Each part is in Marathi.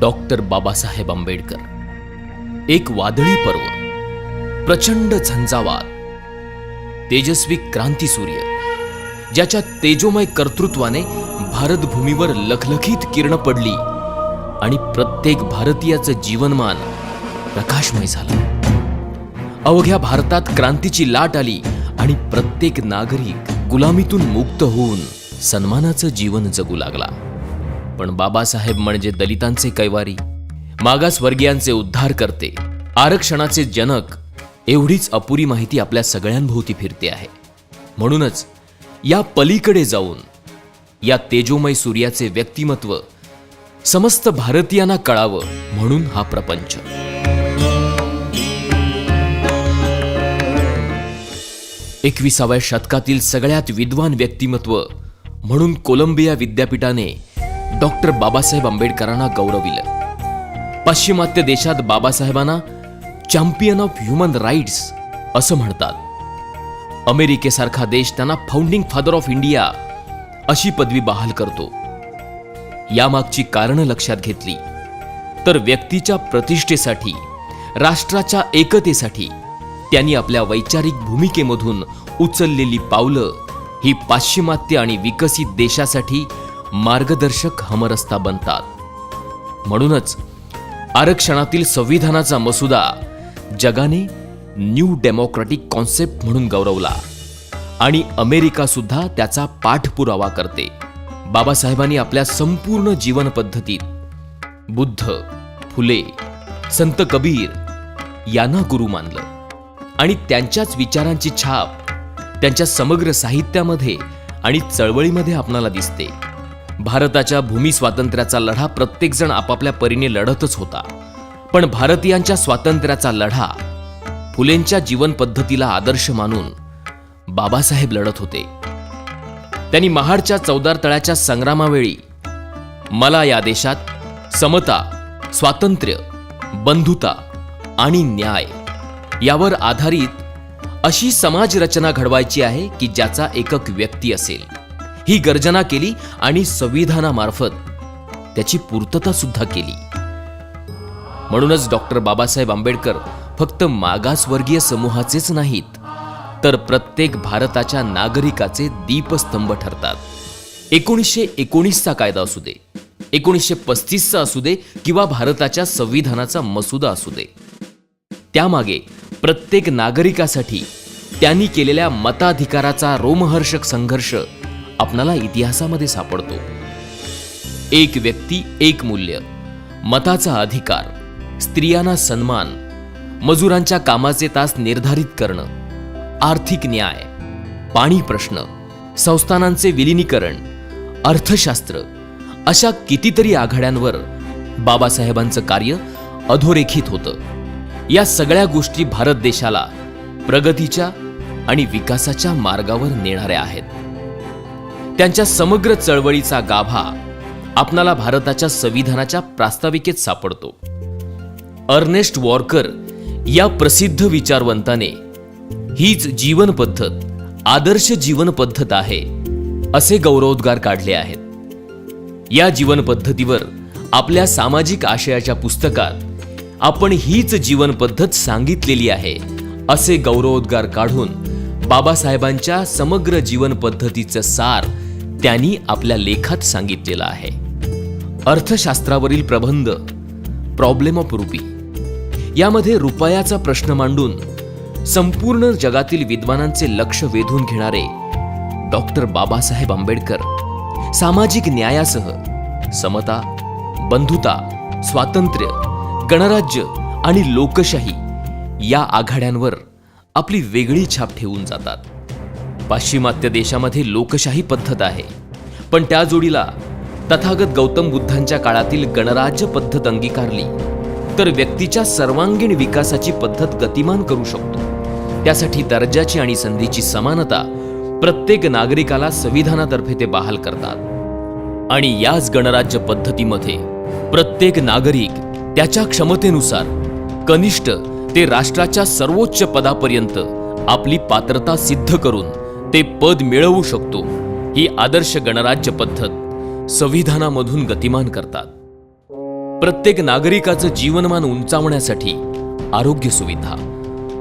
डॉक्टर बाबासाहेब आंबेडकर. एक वादळी पर्व, प्रचंड झंझावात, तेजस्वी क्रांतीसूर्य ज्याच्या तेजोमय कर्तृत्वाने भारतभूमीवर लखलखीत किरण पडली आणि प्रत्येक भारतीयाचं जीवनमान प्रकाशमय झालं. अवघ्या भारतात क्रांतीची लाट आली आणि प्रत्येक नागरिक गुलामीतून मुक्त होऊन सन्मानाचं जीवन जगू लागला. पण बाबासाहेब म्हणजे दलितांचे कैवारी, मागासवर्गीयांचे उद्धार करते, आरक्षणाचे जनक एवढीच अपुरी माहिती आपल्या सगळ्यांभोवती फिरते आहे. म्हणूनच या पलीकडे जाऊन या तेजोमय सूर्याचे व्यक्तिमत्व समस्त भारतीयांना कळावं म्हणून हा प्रपंच. एकविसाव्या शतकातील सगळ्यात विद्वान व्यक्तिमत्व म्हणून कोलंबिया विद्यापीठाने डॉक्टर बाबासाहेब आंबेडकरांना गौरविलं. पाश्चिमात्य देशात बाबासाहेबांना चॅम्पियन ऑफ ह्युमन राईट्स असं म्हणतात. अमेरिकेसारखा देश त्यांना फाउंडिंग फादर ऑफ इंडिया अशी पदवी बहाल करतो. यामागची कारणं लक्षात घेतली तर व्यक्तीच्या प्रतिष्ठेसाठी, राष्ट्राच्या एकतेसाठी त्यांनी आपल्या वैचारिक भूमिकेमधून उचललेली पावलं ही पाश्चिमात्य आणि विकसित देशासाठी मार्गदर्शक हमरस्ता बनतात. म्हणूनच आरक्षणातील संविधानाचा मसुदा जगाने न्यू डेमोक्रॅटिक कॉन्सेप्ट म्हणून गौरवला आणि अमेरिका सुद्धा त्याचा पाठपुरावा करते. बाबासाहेबांनी आपल्या संपूर्ण जीवन पद्धतीत बुद्ध, फुले, संत कबीर यांना गुरु मानलं आणि त्यांच्याच विचारांची छाप त्यांच्या समग्र साहित्यामध्ये आणि चळवळीमध्ये आपणाला दिसते. भारताच्या भूमी स्वातंत्र्याचा लढा प्रत्येकजण आपापल्या परीने लढतच होता, पण भारतीयांच्या स्वातंत्र्याचा लढा फुलेंच्या जीवन पद्धतीला आदर्श मानून बाबासाहेब लढत होते. त्यांनी महाडच्या चौदार तळ्याच्या संग्रामावेळी मला या देशात समता, स्वातंत्र्य, बंधुता आणि न्याय यावर आधारित अशी समाज रचना घडवायची आहे की ज्याचा एकक व्यक्ती असेल, ही गर्जना केली आणि संविधानामार्फत त्याची पूर्तता सुद्धा केली. म्हणूनच डॉक्टर बाबासाहेब आंबेडकर फक्त मागासवर्गीय समूहाचेच नाहीत, तर प्रत्येक भारताच्या नागरिकाचे दीपस्तंभ ठरतात. 1919चा कायदा असू दे, 1935चा असू दे किंवा भारताच्या संविधानाचा मसुदा असू दे, त्यामागे प्रत्येक नागरिकासाठी त्यांनी केलेल्या मताधिकाराचा रोमहर्षक संघर्ष आपणाला इतिहासामध्ये सापडतो. एक व्यक्ती एक मूल्य, मताचा अधिकार, स्त्रियांना सन्मान, मजुरांच्या कामाचे तास निर्धारित करणं, आर्थिक न्याय, पाणी प्रश्न, संस्थानांचे विलिनीकरण, अर्थशास्त्र अशा कितीतरी आघाड्यांवर बाबासाहेबांचं कार्य अधोरेखित होतं. या सगळ्या गोष्टी भारत देशाला प्रगतीच्या आणि विकासाच्या मार्गावर नेणाऱ्या आहेत. त्यांच्या समग्र चळवळीचा गाभा आपणाला भारताच्या संविधानाच्या प्रास्ताविकेत सापडतो. अर्नेस्ट वॉर्कर या प्रसिद्ध विचारवंताने हीच जीवन पद्धत आदर्श जीवन पद्धत आहे असे गौरवोद्गार काढले आहेत. या जीवन पद्धतीवर आपल्या सामाजिक आशयाच्या पुस्तकात आपण हीच जीवन पद्धत सांगितलेली आहे असे गौरवोद्गार काढून बाबासाहेबांच्या समग्र जीवन पद्धतीचं सार त्यांनी आपल्या लेखात सांगितलेलं आहे. अर्थशास्त्रावरील प्रबंध प्रॉब्लेम ऑफ रुपी यामध्ये रुपयाचा प्रश्न मांडून संपूर्ण जगातील विद्वानांचे लक्ष वेधून घेणारे डॉक्टर बाबासाहेब आंबेडकर सामाजिक न्यायासह समता, बंधुता, स्वातंत्र्य, गणराज्य आणि लोकशाही या आघाड्यांवर आपली वेगळी छाप ठेवून जातात. पाश्चिमात्य देशामध्ये लोकशाही पद्धत आहे, पण त्या जोडीला तथागत गौतम बुद्धांच्या काळातील गणराज्य पद्धत अंगीकारली तर व्यक्तीच्या सर्वांगीण विकासाची पद्धत गतिमान करू शकतो. त्यासाठी दर्जाची आणि संधीची समानता प्रत्येक नागरिकाला संविधानातर्फे ते बहाल करतात आणि याच गणराज्य पद्धतीमध्ये प्रत्येक नागरिक त्याच्या क्षमतेनुसार कनिष्ठ ते राष्ट्राच्या सर्वोच्च पदापर्यंत आपली पात्रता सिद्ध करून ते पद मिळवू शकतो. ही आदर्श गणराज्य पद्धत संविधानामधून गतिमान करतात. प्रत्येक नागरिकाचं जीवनमान उंचावण्यासाठी आरोग्य सुविधा,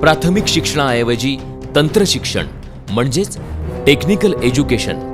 प्राथमिक शिक्षणाऐवजी तंत्रशिक्षण म्हणजेच टेक्निकल एज्युकेशन